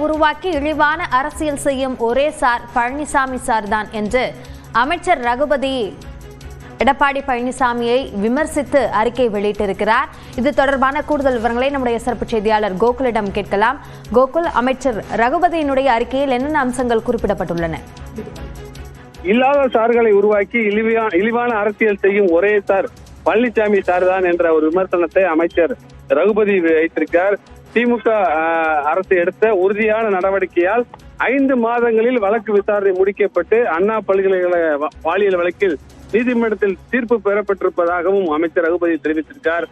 உருவாக்கி இழிவான அரசியல் செய்யும் ஒரே சார் பழனிசாமி சார் தான் என்று அமைச்சர் ரகுபதி எடப்பாடி பழனிசாமியை விமர்சித்து அறிக்கை வெளியிட்டிருக்கிறார். இது தொடர்பான கூடுதல் விவரங்களை நம்முடைய சிறப்பு செய்தியாளர் கோகுலிடம் கேட்கலாம். கோகுல், அமைச்சர் ரகுபதியினுடைய அறிக்கையில் என்னென்ன அம்சங்கள் குறிப்பிடப்பட்டுள்ளன? இல்லாத சார்களை உருவாக்கி இழிவான அரசியல் செய்யும் ஒரே சார் பழனிசாமி சார் தான் என்ற ஒரு விமர்சனத்தை அமைச்சர் ரகுபதி வைத்திருக்கார். திமுக அரசு எடுத்த உறுதியான நடவடிக்கையால் 5 மாதங்களில் வழக்கு விசாரணை முடிக்கப்பட்டு அண்ணா பல்கலைக்கழக பாலியல் வழக்கில் நீதிமன்றத்தில் தீர்ப்பு பெறப்பட்டிருப்பதாகவும் அமைச்சர் ரகுபதி தெரிவித்திருக்கார்.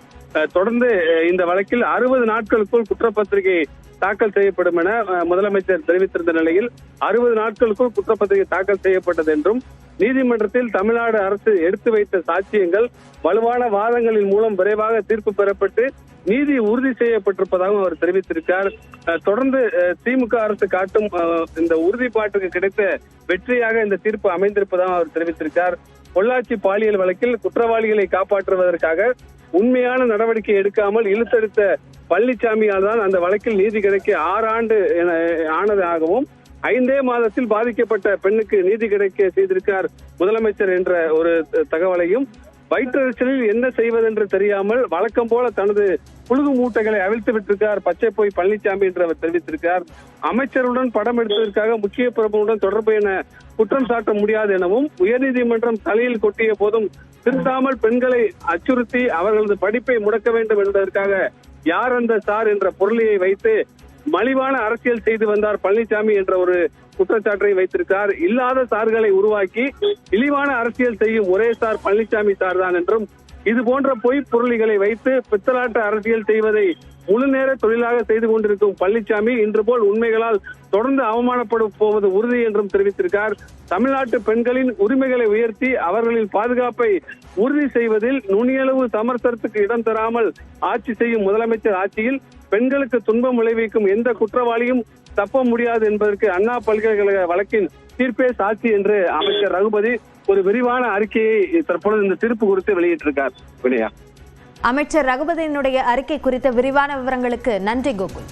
தொடர்ந்து இந்த வழக்கில் 60 நாட்களுக்குள் குற்றப்பத்திரிகை தாக்கல் செய்யப்படும் என முதலமைச்சர் தெரிவித்திருந்த நிலையில் 60 நாட்களுக்குள் குற்றப்பத்திரிகை தாக்கல் செய்யப்பட்டது என்றும் நீதிமன்றத்தில் தமிழ்நாடு அரசு எடுத்து வைத்த சாட்சியங்கள் வலுவான வாதங்களின் மூலம் விரைவாக தீர்ப்பு பெறப்பட்டு நீதி உறுதி செய்யப்பட்டிருப்பதாகவும் அவர் தெரிவித்திருக்கார். தொடர்ந்து திமுக அரசு காட்டும் இந்த உறுதிப்பாட்டுக்கு கிடைத்த வெற்றியாக இந்த தீர்ப்பு அமைந்திருப்பதாக அவர் தெரிவித்திருக்கார். பொள்ளாச்சி பாலியல் வழக்கில் குற்றவாளிகளை காப்பாற்றுவதற்காக உண்மையான நடவடிக்கை எடுக்காமல் இழுத்தெடுத்த பழனிசாமியால் தான் அந்த வழக்கில் நீதி கிடைக்க 6 ஆண்டு ஆனதாகவும் 5 மாதத்தில் பாதிக்கப்பட்ட பெண்ணுக்கு நீதி கிடைக்க செய்திருக்கார் முதலமைச்சர் என்ற ஒரு தகவலையும், வயிற்றெரிச்சலில் என்ன செய்வதென்று தெரியாமல் வழக்கம் போல தனது புழுகு மூட்டைகளை அவிழ்த்து விட்டிருக்கார் பச்சை போய் பழனிசாமி என்று அவர் தெரிவித்திருக்கார். அமைச்சருடன் படம் எடுத்ததற்காக முக்கிய பிரபுடன் தொடர்பு என குற்றம் சாட்ட முடியாது எனவும், உயர்நீதிமன்றம் தலையில் கொட்டிய போதும் திருத்தாமல் பெண்களை அச்சுறுத்தி அவர்களது படிப்பை முடக்க வேண்டும் என்பதற்காக யார் அந்த சார் என்ற பொருளியை வைத்து மலிவான அரசியல் செய்து வந்தார் பழனிசாமி என்ற ஒரு குற்றச்சாட்டை வைத்திருக்கார். இல்லாத சார்களை உருவாக்கி இழிவான அரசியல் செய்யும் ஒரே சார் பழனிசாமி சார் தான் என்றும், இது போன்ற பொய் பொருளிகளை வைத்து பித்தலாட்ட அரசியல் செய்வதை முழு நேர தொழிலாக செய்து கொண்டிருக்கும் பழனிசாமி இன்று போல் உண்மைகளால் தொடர்ந்து அவமானப்பட போவது உறுதி என்றும் தெரிவித்திருக்கார். தமிழ்நாட்டு பெண்களின் உரிமைகளை உயர்த்தி அவர்களின் பாதுகாப்பை உறுதி செய்வதில் நுனியளவு சமரசத்துக்கு இடம் தராமல் ஆட்சி செய்யும் முதலமைச்சர் ஆட்சியில் பெண்களுக்கு துன்பம் விளைவிக்கும் எந்த குற்றவாளியும் தப்ப முடியாது என்பதற்கு அண்ணா பல்கலைக்கழக வழக்கின் தீர்ப்பே சாட்சி என்று அமைச்சர் ரகுபதி ஒரு விரிவான அறிக்கையை தற்பொழுது இந்த தீர்ப்பு குறித்து வெளியிட்டிருக்கார். வினயா, அமைச்சர் ரகுபதியினுடைய அறிக்கை குறித்த விரிவான விவரங்களுக்கு நன்றி கோகுல்.